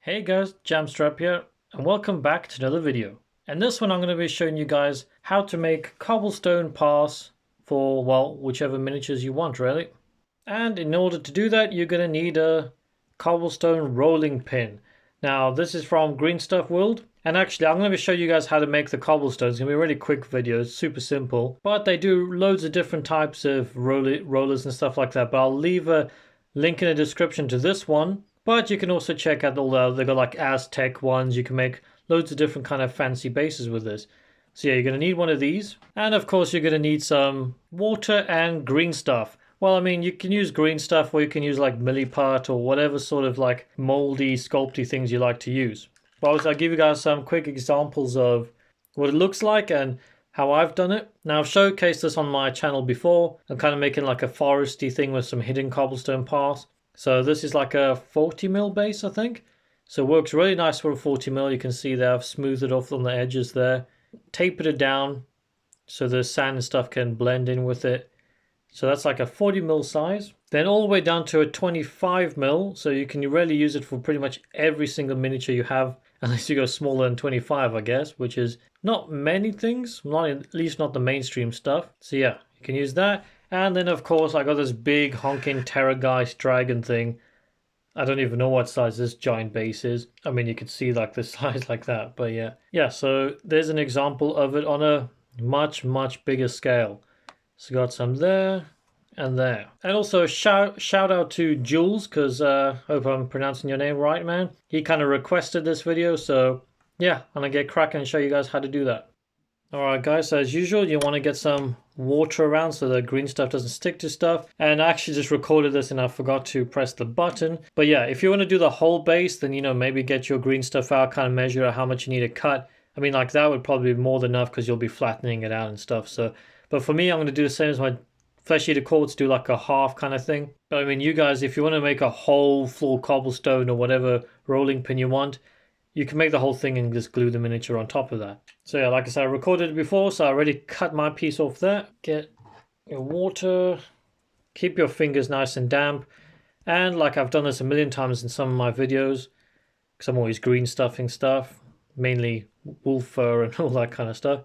Hey guys, Jamstrap here, and welcome back to another video. And this one I'm going to be showing you guys how to make cobblestone paths for, well, whichever miniatures you want really. And in order to do that, you're going to need a cobblestone rolling pin. Now this is from Green Stuff World, and actually I'm going to show you guys how to make the cobblestone. It's going to be a really quick video, it's super simple, but they do loads of different types of rollers and stuff like that, but I'll leave a link in the description to this one. But you can also check out all the, they've got like Aztec ones. You can make loads of different kind of fancy bases with this. So yeah, you're going to need one of these. And of course you're going to need some water and green stuff. Well, I mean, you can use green stuff or you can use like milliput or whatever sort of like moldy, sculpty things you like to use. But I'll give you guys some quick examples of what it looks like and how I've done it. Now I've showcased this on my channel before. I'm kind of making like a foresty thing with some hidden cobblestone paths. So this is like a 40mm base, I think. So it works really nice for a 40mm. You can see there I've smoothed it off on the edges there. Tapered it down so the sand and stuff can blend in with it. So that's like a 40mm size. Then all the way down to a 25mm. So you can really use it for pretty much every single miniature you have. Unless you go smaller than 25, I guess. Which is not many things. At least not the mainstream stuff. So yeah, you can use that. And then, of course, I got this big honking Terrorgeist dragon thing. I don't even know what size this giant base is. I mean, you could see like the size like that, but yeah. Yeah, so there's an example of it on a much, much bigger scale. So got some there and there. And also shout out to Youll, because hope I'm pronouncing your name right, man. He kind of requested this video, so yeah, I'm going to get cracking and show you guys how to do that. Alright guys, so as usual, you want to get some water around so the green stuff doesn't stick to stuff. And I actually just recorded this and I forgot to press the button. But yeah, if you want to do the whole base, then maybe get your green stuff out, kind of measure out how much you need to cut. I mean, like that would probably be more than enough because you'll be flattening it out and stuff. So, but for me, I'm going to do the same as my flesh eater quartz, do like a half kind of thing. But I mean, you guys, if you want to make a whole floor cobblestone or whatever rolling pin you want, you can make the whole thing and just glue the miniature on top of that. So yeah, like I said, I recorded it before, so I already cut my piece off there. Get your water, keep your fingers nice and damp. And like I've done this a million times in some of my videos, because I'm always green stuffing stuff, mainly wolf fur and all that kind of stuff.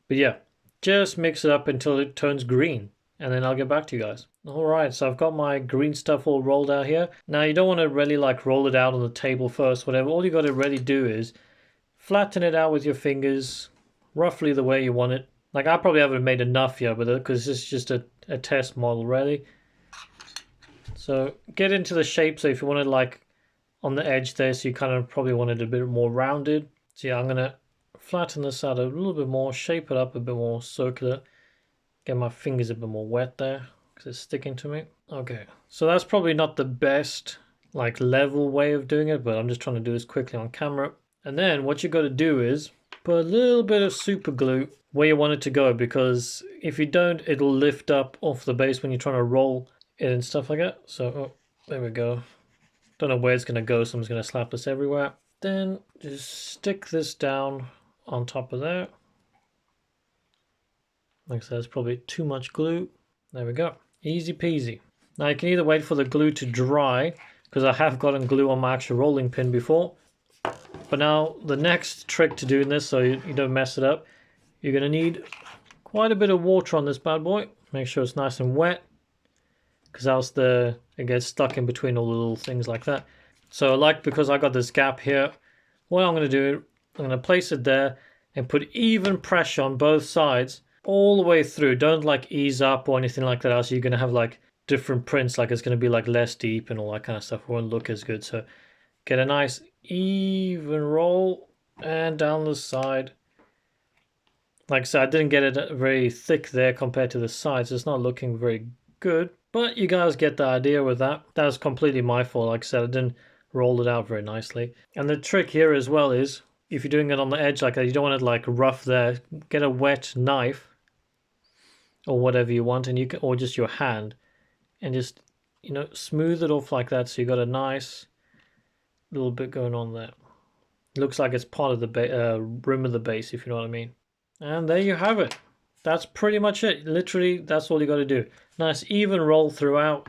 But yeah, just mix it up until it turns green, and then I'll get back to you guys. Alright, so I've got my green stuff all rolled out here. Now you don't want to really like roll it out on the table first, whatever. All you got to really do is flatten it out with your fingers, roughly the way you want it. Like I probably haven't made enough yet with it, because this is just a test model really. So get into the shape, so if you want it like on the edge there, so you kind of probably want it a bit more rounded. So yeah, I'm going to flatten this out a little bit more, shape it up a bit more circular. Get my fingers a bit more wet there, because it's sticking to me. Okay, so that's probably not the best like level way of doing it, but I'm just trying to do this quickly on camera. And then what you got to do is put a little bit of super glue where you want it to go, because if you don't, it'll lift up off the base when you're trying to roll it and stuff like that. So oh, there we go. Don't know where it's going to go, so I'm just going to slap this everywhere. Then just stick this down on top of there. Like I said, it's probably too much glue. There we go. Easy peasy. Now you can either wait for the glue to dry, because I have gotten glue on my actual rolling pin before. But now the next trick to doing this, so you don't mess it up, you're going to need quite a bit of water on this bad boy. Make sure it's nice and wet, because else it gets stuck in between all the little things like that. So like, because I got this gap here, what I'm going to do, I'm going to place it there and put even pressure on both sides all the way through. Don't like ease up or anything like that, else you're going to have like different prints, like it's going to be like less deep and all that kind of stuff. It won't look as good. So get a nice even roll and down the side. Like I said, I didn't get it very thick there compared to the sides. It's not looking very good, but you guys get the idea with that. That was completely my fault. Like I said, I didn't roll it out very nicely. And the trick here as well is, if you're doing it on the edge like that, you don't want it like rough there. Get a wet knife or whatever you want, and you can, or just your hand, and just smooth it off like that, so you got a nice little bit going on there. Looks like it's part of the rim of the base, if you know what I mean. And there you have it. That's pretty much it. Literally, that's all you got to do. Nice even roll throughout.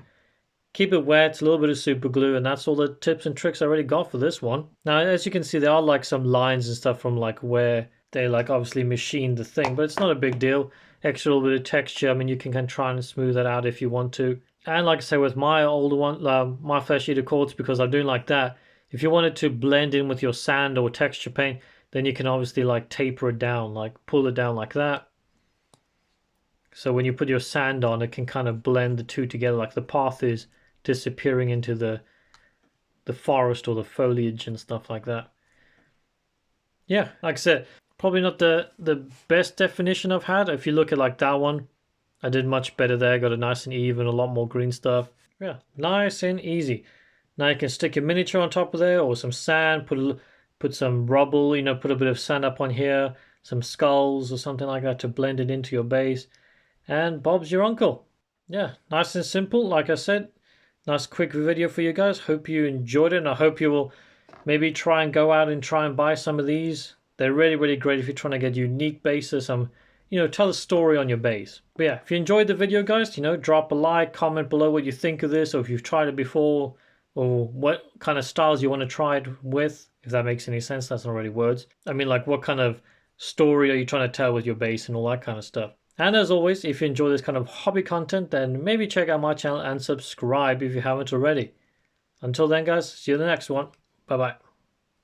Keep it wet, a little bit of super glue, and that's all the tips and tricks I already got for this one. Now, as you can see, there are like some lines and stuff from like where they like obviously machined the thing, but it's not a big deal. Extra little bit of texture. I mean, you can kind of try and smooth that out if you want to. And like I say, with my older one, my flesh eater quartz, because I'm doing like that, if you wanted to blend in with your sand or texture paint, then you can obviously like taper it down, like pull it down like that. So when you put your sand on, it can kind of blend the two together, like the path is disappearing into the forest or the foliage and stuff like that. Yeah, like I said, probably not the best definition I've had. If you look at like that one, I did much better there. Got it nice and even, a lot more green stuff. Yeah, nice and easy. Now you can stick a miniature on top of there or some sand, put some rubble, you know, put a bit of sand up on here, some skulls or something like that to blend it into your base. And Bob's your uncle. Yeah, nice and simple. Like I said, nice quick video for you guys. Hope you enjoyed it, and I hope you will maybe try and go out and try and buy some of these. They're really, really great if you're trying to get unique bases, tell a story on your base. But yeah, if you enjoyed the video, guys, drop a like, comment below what you think of this, or if you've tried it before, or what kind of styles you want to try it with, if that makes any sense. That's not really words. I mean, like, what kind of story are you trying to tell with your base and all that kind of stuff. And as always, if you enjoy this kind of hobby content, then maybe check out my channel and subscribe if you haven't already. Until then, guys, see you in the next one. Bye-bye.